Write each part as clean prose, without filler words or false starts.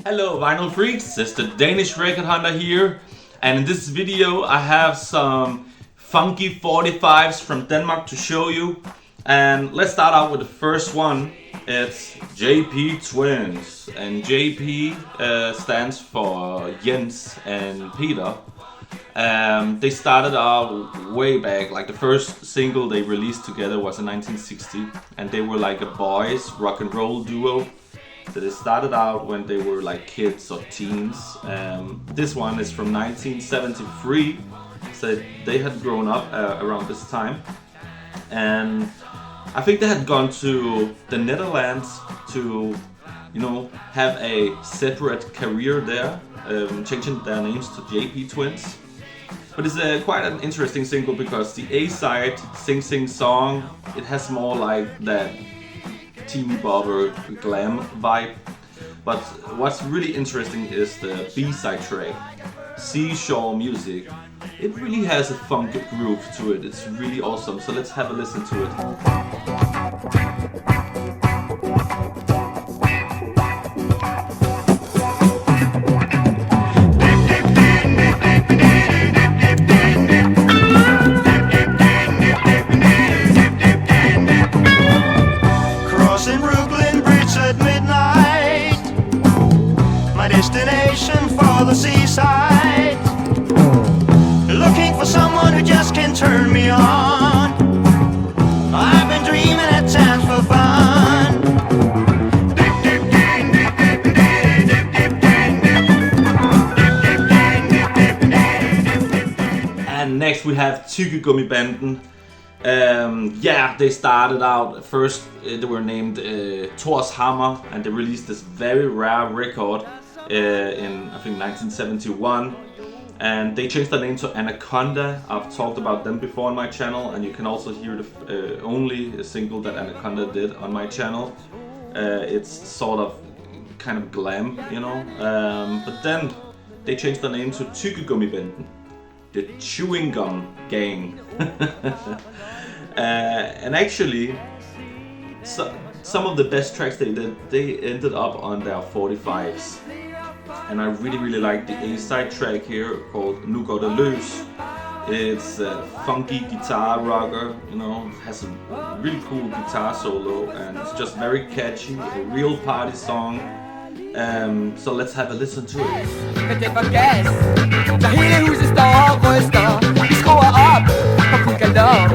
Hello vinyl freaks, it's the Danish Record Hunter here, and in this video I have some funky 45s from Denmark to show you. And let's start out with the first one. It's JP Twins, and JP stands for Jens and Peter. They started out way back, like the first single they released together was in 1960, and they were like a boys rock and roll duo. So they started out when they were like kids or teens. This one is from 1973, so they had grown up around this time. And I think they had gone to the Netherlands to, have a separate career there, changing their names to JP Twins. But it's quite an interesting single because the A-side, Sing Sing Song, it has more like that teeny bopper glam vibe. But what's really interesting is the B-side track, Seashore Music. It really has a funky groove to it. It's really awesome. So let's have a listen to it. Destination for the seaside, looking for someone who just can turn me on. I've been dreaming at times for fun. And next we have Tyggegummibanden. They started out first. They were named Thors Hammer, and they released this very rare record in I think 1971, and they changed their name to Anaconda. I've talked about them before on my channel, and you can also hear the only single that Anaconda did on my channel. It's sort of kind of glam, but then they changed their name to Tyggegummibanden, the Chewing Gum Gang. And actually, some of the best tracks they did, they ended up on their 45s. And I really like the A-side track here called Nu Går Det Løs. It's a funky guitar rocker, has a really cool guitar solo, and it's just very catchy, a real party song. So let's have a listen to it. Det var gas, da hele huset står og ryster. Vi skruer op på Kukalor,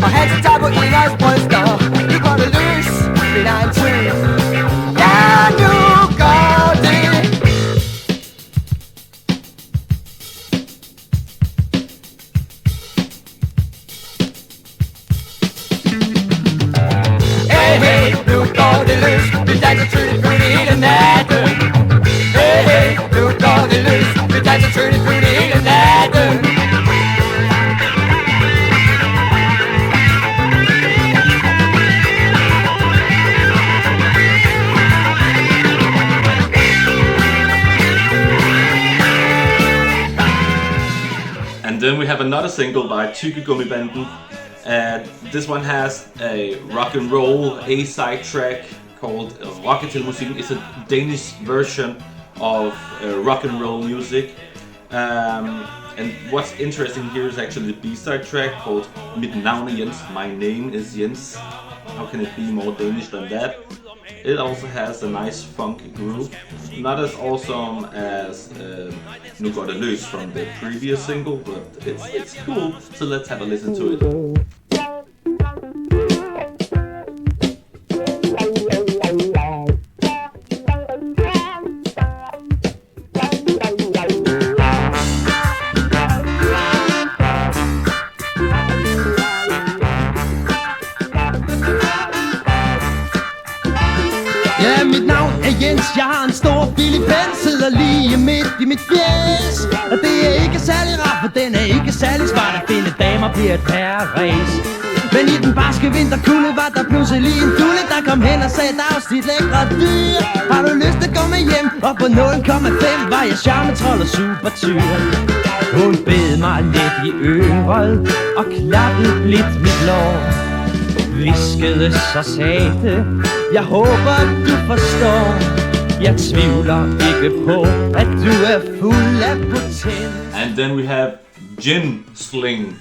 og Hansen tager på Ingers bryster. Nu går det løs, det er en tid. Ja, nu går det. Hey, nu går det løs. Vi danser trylle hele natten. Hey, nu går det løs. Vi danser trylle hele natten. And then we have another single by Tyggegummibanden. This one has a rock and roll A-side track called Rocket til Musikken. It's a Danish version of rock and roll music. And what's interesting here is actually the B-side track called Mit navn er Jens, My Name is Jens. How can it be more Danish than that? It also has a nice funky groove. Not as awesome as Nu Går Det Løs from the previous single, but it's cool. So let's have a listen to it. Ja, mit navn er Jens, jeg har en stor filipen, sidder lige midt i mit fjes. Og det er ikke særlig rart, for den er ikke særlig smart at finde damer på et herreræs. Men i den barske vinterkulde var der pludselig en dulle, der kom hen og sagde, dags dit lækre dyr. Har du lyst til at gå med hjem? Og på 0,5 var jeg charmetrold og supertyr. Hun bed mig lidt i øret og klappede blidt mit lår. Viskede så sagde det, jeg håber du forstår. Jeg tvivler ikke på, at du er fuld af potens. And then we have Gin Sling.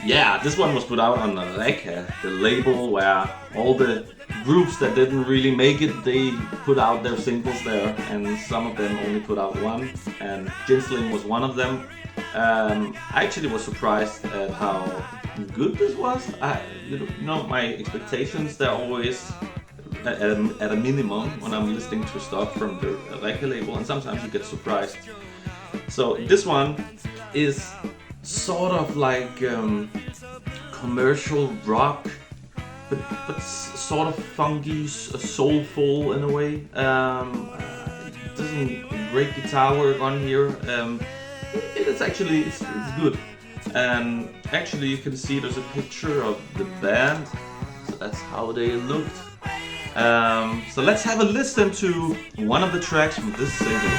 Yeah, this one was put out on Rekka, the label where all the groups that didn't really make it, they put out their singles there, and some of them only put out one, and Gin Sling was one of them. I actually was surprised at how good this was. You know, my expectations, they're always at a minimum when I'm listening to stuff from the Rekka label, and sometimes you get surprised. So this one is sort of like commercial rock, but sort of funky, soulful in a way. Doesn't great guitar work on here. It's actually it's good, and actually you can see there's a picture of the band, so that's how they looked. So let's have a listen to one of the tracks from this single.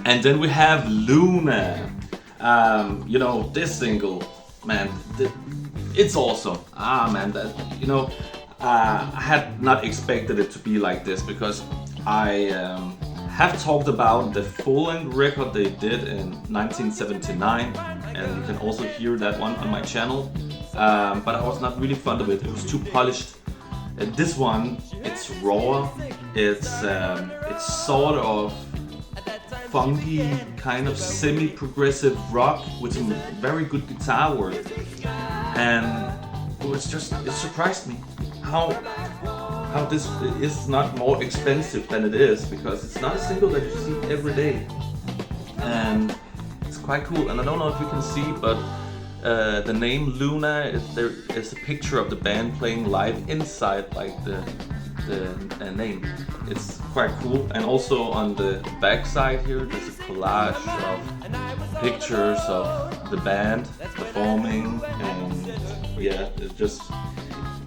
And then we have Luna. You know, this single, man, it's awesome. Man, that, you know, I had not expected it to be like this, because I have talked about the full-length record they did in 1979, and you can also hear that one on my channel. But I was not really fond of it. It was too polished. This one, it's raw. It's sort of funky, kind of semi-progressive rock with some very good guitar work, and it surprised me how this is not more expensive than it is, because it's not a single that you see every day, and it's quite cool. And I don't know if you can see, but the name Luna, there is a picture of the band playing live inside like the name. It's quite cool. And also on the back side here, there's a collage of pictures of the band performing, and yeah, it's just,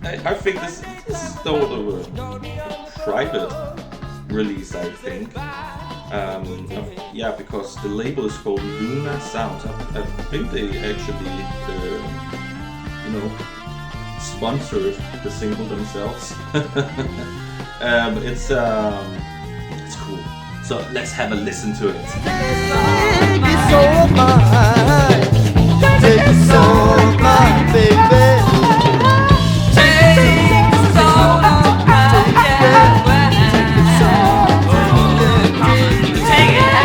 I think this is sort of a private release, I think. Yeah, because the label is called Luna Sounds. I think they actually, you know, sponsored the single themselves. But it's cool. So let's have a listen to it. Take it so much, take it so much, baby. Take it so much, yeah. Take it so much, take it.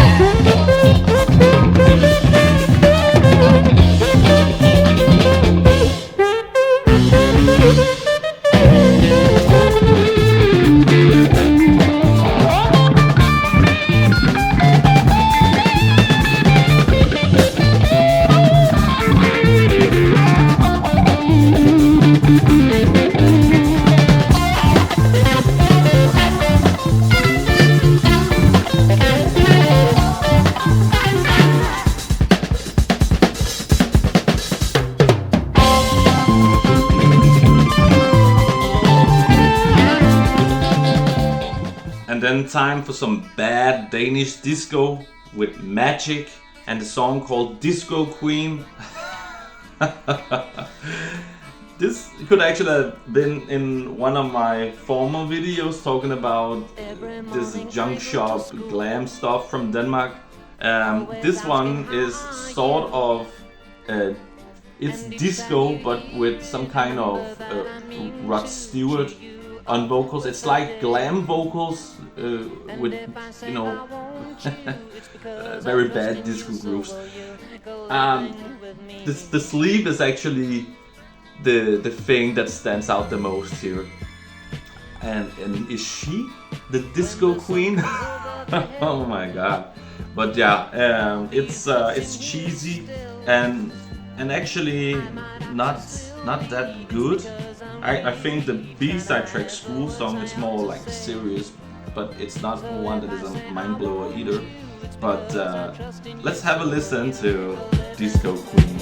And then time for some bad Danish disco with Magic and the song called Disco Queen. This could actually have been in one of my former videos talking about this junk shop glam stuff from Denmark. This one is sort of it's disco, but with some kind of Rod Stewart on vocals. It's like glam vocals with, you know, very bad disco grooves. The sleeve is actually the thing that stands out the most here. And is she the disco queen? Oh my god! But yeah, it's cheesy and actually not that good. I think the B-side track School Song is more like serious, but it's not one that is a mind blower either. But let's have a listen to Disco Queen.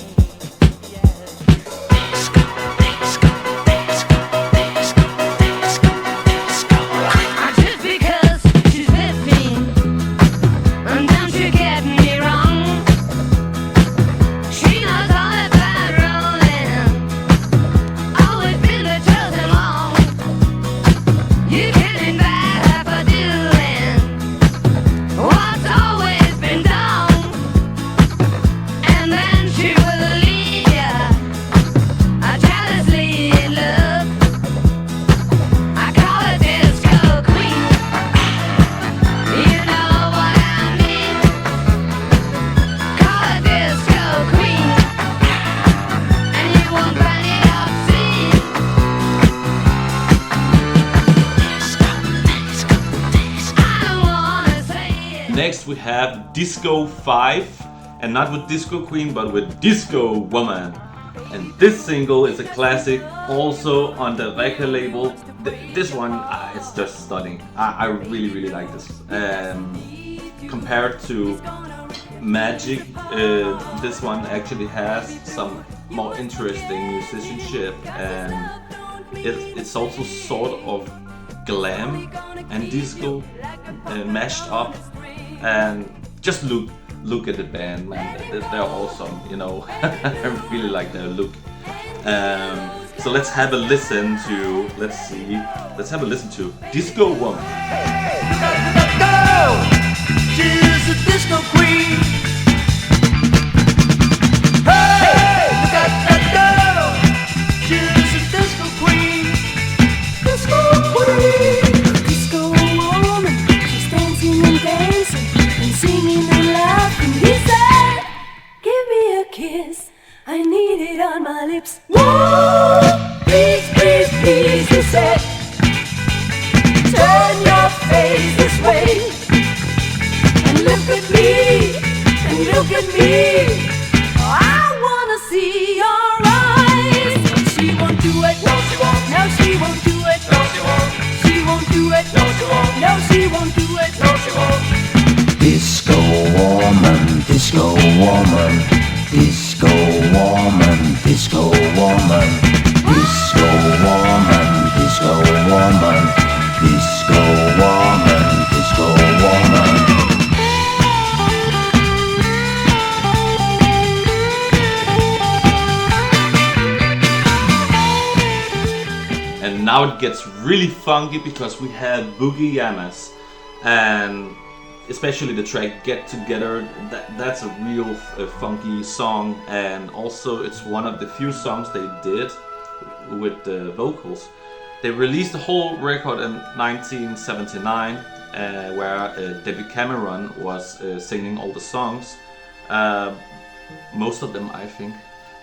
Next we have Disco 5, and not with Disco Queen but with Disco Woman. And this single is a classic, also on the record label. This one, it's just stunning. I really like this. Compared to Magic, this one actually has some more interesting musicianship, and it's also sort of glam and disco mashed up. And just look at the band, man. They're awesome, you know. I really like their look. So let's have a listen to Disco Woman. She's a disco queen. Hey, look at that girl. She's a disco queen. Disco queen. Disco woman, she's dancing and dancing and singing and laughing. He said, give me a kiss, I need it on my lips. Whoa, please, please, please, he said, turn your face this way and look at me, and look at me. I wanna see your eyes. She won't do it, no she won't, no she won't do it, no she won't, she won't do it, no she won't, no she won't do it, no she won't. Disco woman, disco woman, disco woman, disco woman, disco woman, disco woman, disco woman, disco woman. And now it gets really funky because we have Boogie Yamas, and especially the track Get Together, that's a real funky song, and also it's one of the few songs they did with the vocals. They released the whole record in 1979, where David Cameron was singing all the songs, most of them I think.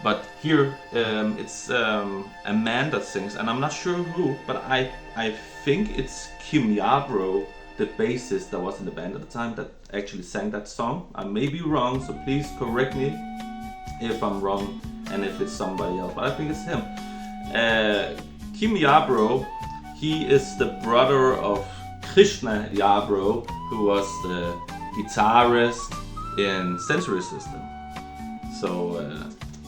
But here it's a man that sings, and I'm not sure who, but I think it's Kim Yarbrough, the bassist that was in the band at the time, that actually sang that song. I may be wrong, so please correct me if I'm wrong and if it's somebody else, but I think it's him. Kim Yarbrough, he is the brother of Krishna Yarbrough, who was the guitarist in Century System. So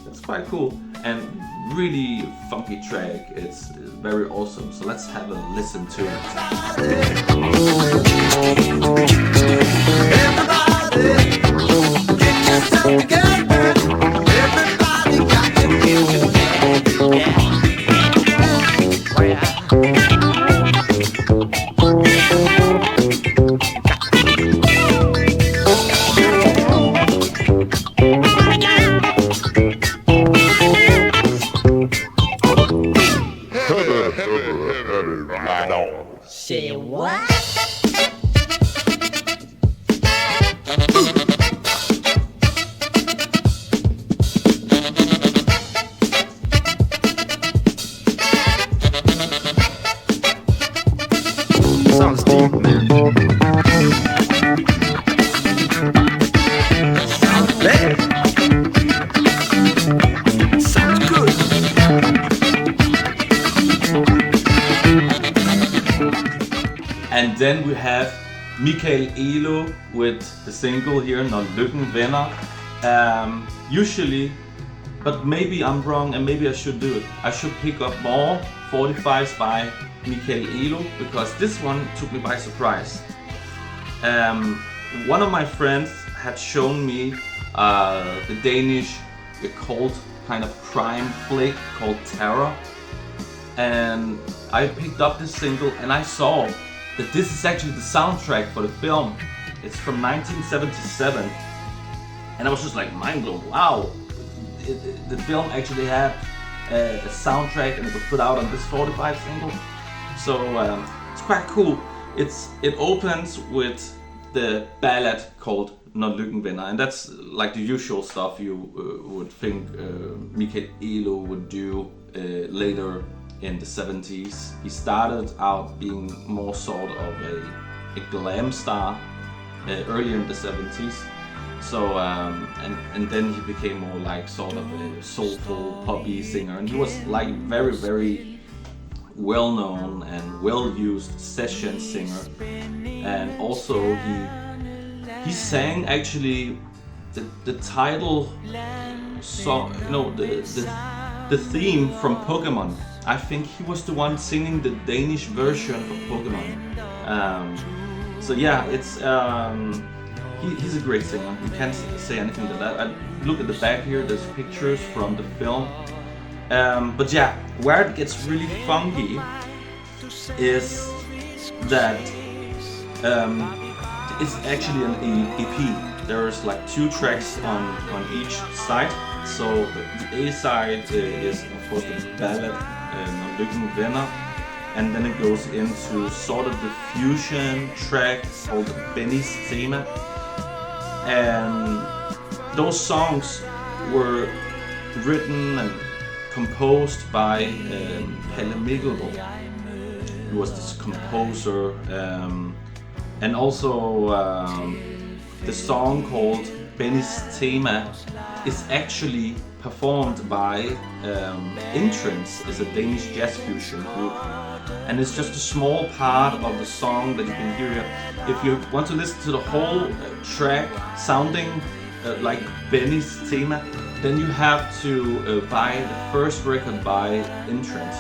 that's quite cool and really funky track. It's very awesome. So let's have a listen to it. Everybody, get yourself together. Everybody got to get together. Say what? sounds deep, man. Sounds bad. Sounds good. And then we have Michael Elo with the single here, Når Lykken Vender. Usually, but maybe I'm wrong and maybe I should do it. I should pick up more 45s by Michael Elo because this one took me by surprise. One of my friends had shown me the Danish cult kind of crime flick called Terror, and I picked up this single and I saw that this is actually the soundtrack for the film. It's from 1977, and I was just like mind blown. Wow, the film actually had a soundtrack and it was put out on this 45 single. So it's quite cool. It opens with the ballad called Når Lykken Vender, and that's like the usual stuff you would think Michael Elo would do later in the 70s. He started out being more sort of a glam star earlier in the 70s. So and then he became more like sort of a soulful poppy singer, and he was like very, very well-known and well-used session singer. And also he sang actually the title song, the theme from Pokemon. I think he was the one singing the Danish version of Pokemon. So yeah, it's he's a great singer. You can't say anything to that. I look at the back here. There's pictures from the film. But yeah, where it gets really funky is that it's actually an EP. There's like 2 tracks on each side. So the A side is of course the ballad Når Lykken Vender, and then it goes into sort of the fusion track called Benny's Thema. And those songs were written and composed by Palle Mikkelbo, who was this composer, and also the song called Benny's Thema is actually performed by Entrance, is a Danish jazz fusion group, and it's just a small part of the song that you can hear. If you want to listen to the whole track sounding like Benny's Thema, then you have to buy the first record by Entrance.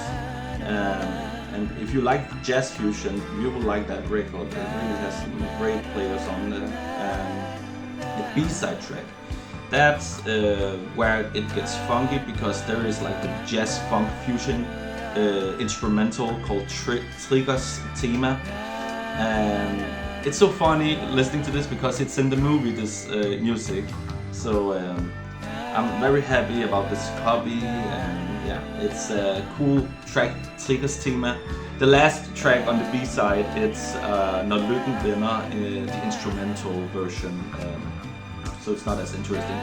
And if you like jazz fusion, you will like that record. It really has some great players on the B-side track. That's where it gets funky, because there is like the jazz funk fusion instrumental called Triggers Thema. And it's so funny listening to this because it's in the movie, this music. So I'm very happy about this copy, and yeah, it's a cool track, Triggers Thema. The last track on the B-side, it's Når Lykken Vender, the instrumental version. So it's not as interesting.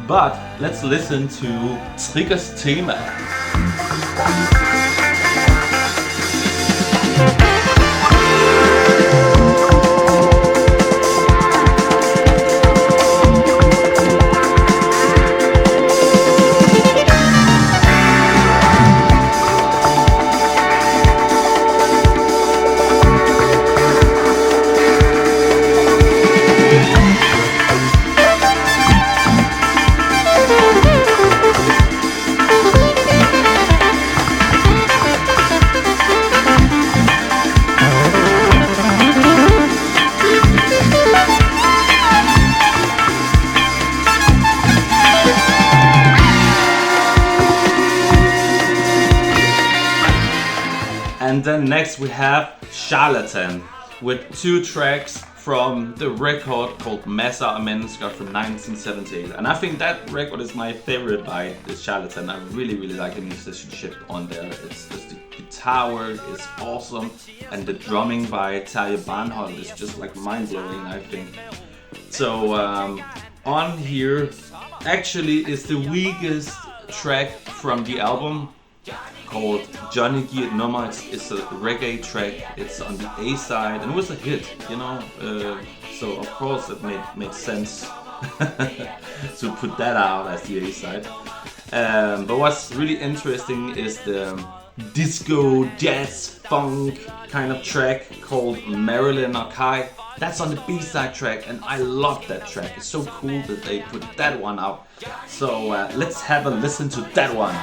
But let's listen to Triggers Thema. And then next we have Charlatan with 2 tracks from the record called Masser af Mennesker from 1978. And I think that record is my favorite by the Charlatan. I really like the musicianship on there. It's just the guitar work is awesome, and the drumming by Terje Barnholt is just like mind-blowing, I think. So on here actually is the weakest track from the album. called Johnny Giet Nummer. It's a reggae track. It's on the A side and it was a hit, you know. So of course it made sense to put that out as the A side. But what's really interesting is the disco, jazz, funk kind of track called Marilyn or Kai. That's on the B-side track and I love that track. It's so cool that they put that one out. So let's have a listen to that one.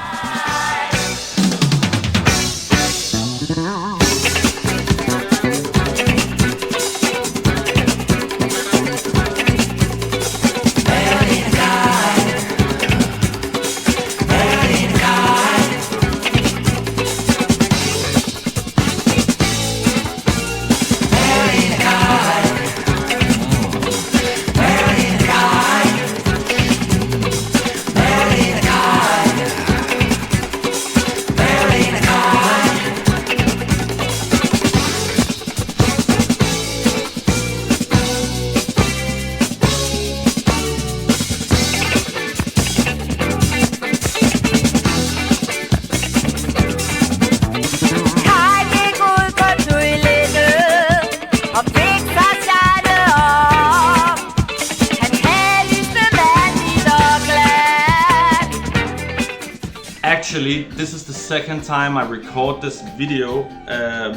Actually, this is the second time I record this video,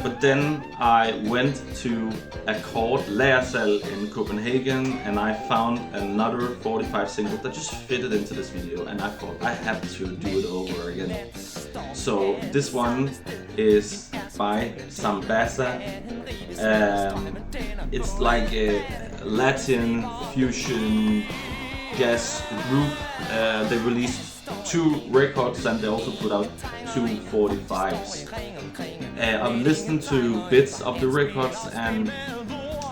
but then I went to Akkord Lagersal in Copenhagen and I found another 45 single that just fitted into this video and I thought I have to do it over again. So this one is by Sambasa. It's like a Latin fusion jazz group. They released 2 records and they also put out 2 45s. I've listened to bits of the records and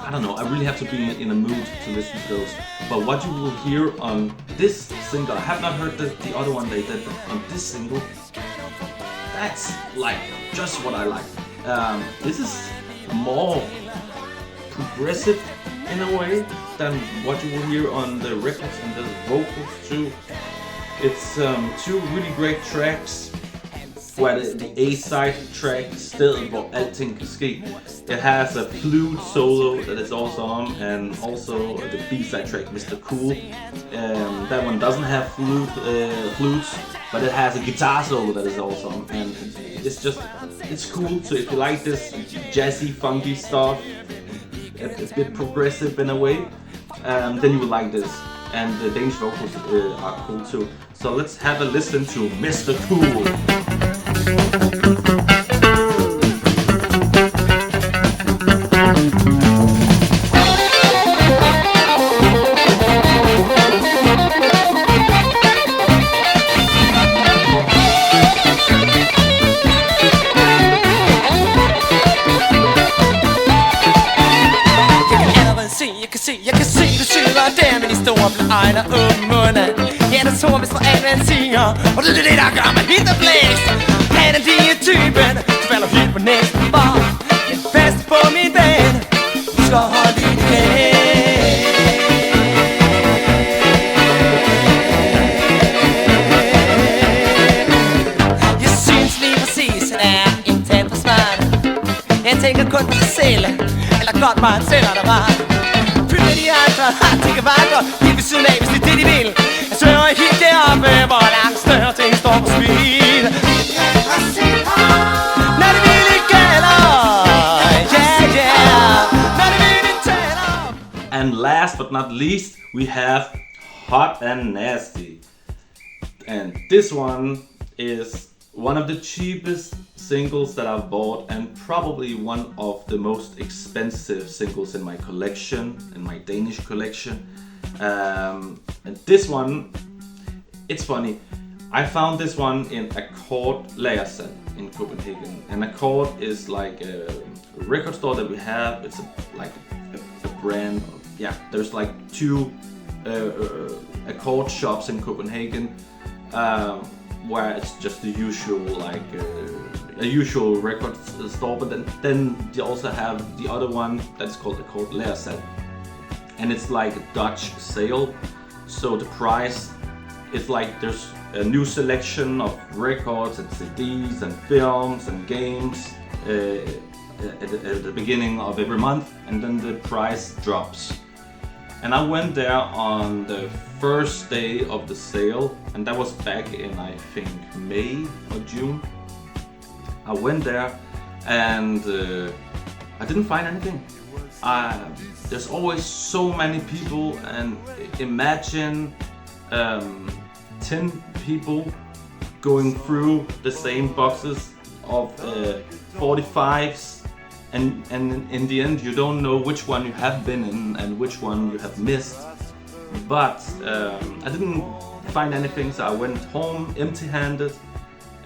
I don't know, I really have to be in a mood to listen to those. But what you will hear on this single, I have not heard the other one they did, but on this single, that's like just what I like. This is more progressive in a way than what you will hear on the records and the vocals too. It's 2 really great tracks, where the A-side track Stedet hvor alting kan ske. It has a flute solo that is also on, and also the B-side track Mr. Cool. That one doesn't have flutes, but it has a guitar solo that is also on, and it's cool. So if you like this jazzy, funky stuff, a bit progressive in a way, then you will like this. And the Danish vocals are cool too. So let's have a listen to Mr. Cool. Jeg kan se, du sidder der med de store blå øjne og åbne munden. Ja, der tror hvis forældre en siger, og det er det, der gør mig helt og blæst. Han er din typen, du falder helt på næsten for en fest på min ven. Du skal holde din kæft. Jeg synes lige præcis, han er en tand for smart. Jeg tænker kun på sig selv, eller godt mig, han sætter dig ret. De andre har tænkt vakker lige ved siden af, hvis det er det de vil. Jeg søger helt deroppe, hvor langt større ting står på spil. Når det vildt gælder, yeah, yeah. Når det vildt taler. And last but not least, we have Hot and Nasty. And this one is one of the cheapest singles that I've bought and probably one of the most expensive singles in my collection, in my Danish collection. And this one, it's funny, I found this one in Akkord Lagersal in Copenhagen. And Akkord is like a record store that we have. It's like a brand. Yeah, there's like 2 Akkord shops in Copenhagen. Where it's just the usual, like a usual record store, but then they also have the other one that's called Akkord Lagersal, and it's like a Dutch sale, so the price it's like there's a new selection of records and CDs and films and games at the beginning of every month, and then the price drops. And I went there on the first day of the sale, and that was back in, I think, May or June. I went there and I didn't find anything. There's always so many people, and imagine 10 people going through the same boxes of 45s, and in the end you don't know which one you have been in and which one you have missed. But I didn't find anything, so I went home empty-handed,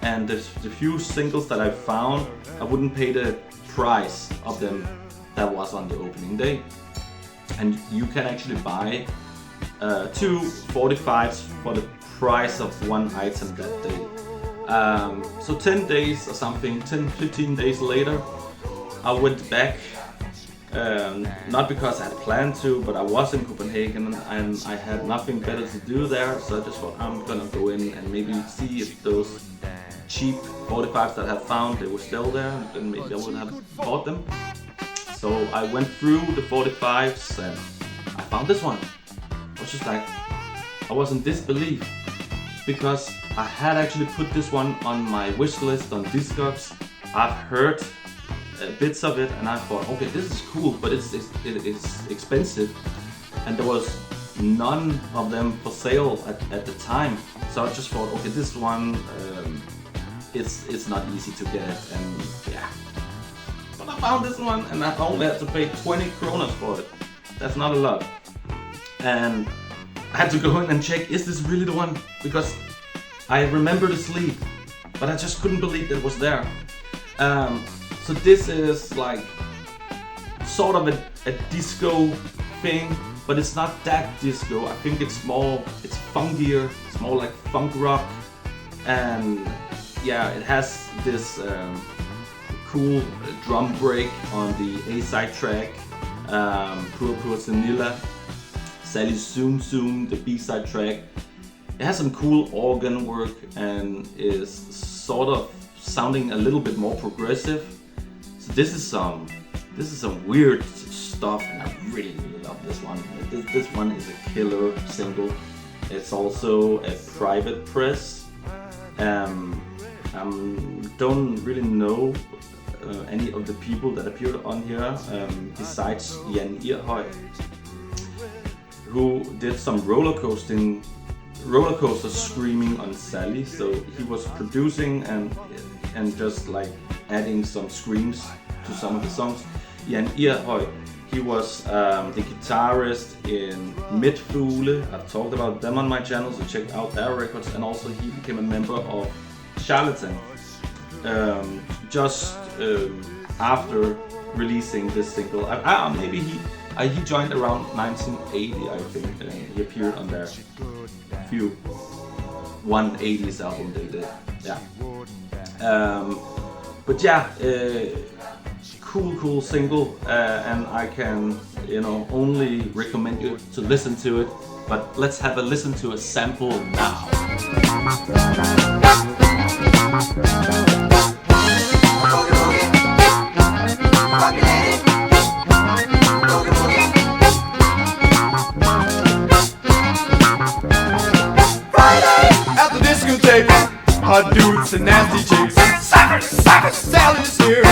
and the few singles that I found, I wouldn't pay the price of them that was on the opening day. And you can actually buy 2 45s for the price of one item that day. So 10 days or something, 10-15 days later, I went back, not because I had planned to, but I was in Copenhagen and I had nothing better to do there, so I just thought I'm gonna go in and maybe see if those cheap 45s that I had found, they were still there, and maybe I would have bought them. So I went through the 45s and I found this one. I was just like, I was in disbelief, because I had actually put this one on my wish list on Discogs. I've heard bits of it and I thought, okay, this is cool, but it is expensive, and there was none of them for sale at the time. So I just thought, okay, this one it's not easy to get, and yeah. But I found this one and I only had to pay 20 kroner for it. That's not a lot. And I had to go in and check, is this really the one? Because I remember the sleeve, but I just couldn't believe that it was there. So this is like sort of a disco thing, but it's not that disco. I think it's funkier, it's more like funk rock. And yeah, it has this cool drum break on the A-side track, Pur Senilla, Sally Zoom Zoom, the B-side track. It has some cool organ work and is sort of sounding a little bit more progressive. So this is some weird stuff, and I really love this one. This one is a killer single. It's also a private press. Don't really know any of the people that appeared on here besides Jan Irhøj, who did some roller coaster screaming on Sally. So he was producing and just like adding some screams to some of the songs. Jan Irhøj, he was the guitarist in Midtfugle. I've talked about them on my channel, so check out their records. And also he became a member of Charlatan just after releasing this single. Maybe he joined around 1980, I think. He appeared on their few 180s album they did. Yeah. But yeah, cool single, and I can only recommend you to listen to it. But let's have a listen to a sample now. At the discotheque, hot dudes and nasty chicks. Suckers, Sally's here.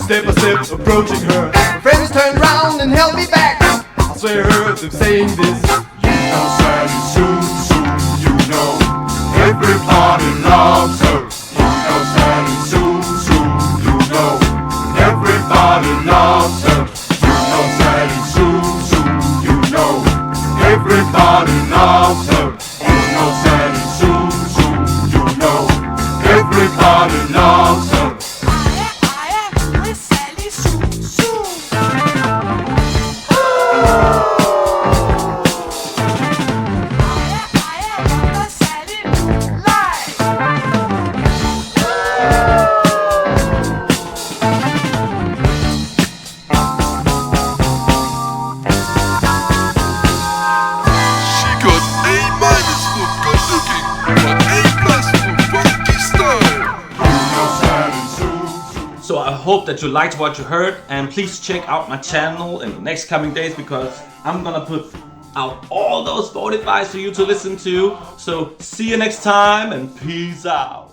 Step by step approaching her. My friends turned round and held me back. I swear I heard them saying this. You know Sally soon, you know everybody loves her. You know Sally soon, you know everybody loves her. You know Sally soon, you know everybody loves her. You know Sally soon, you know everybody loves her. hope that you liked what you heard, and please check out my channel in the next coming days because I'm gonna put out all those 45s for you to listen to. So see you next time and peace out.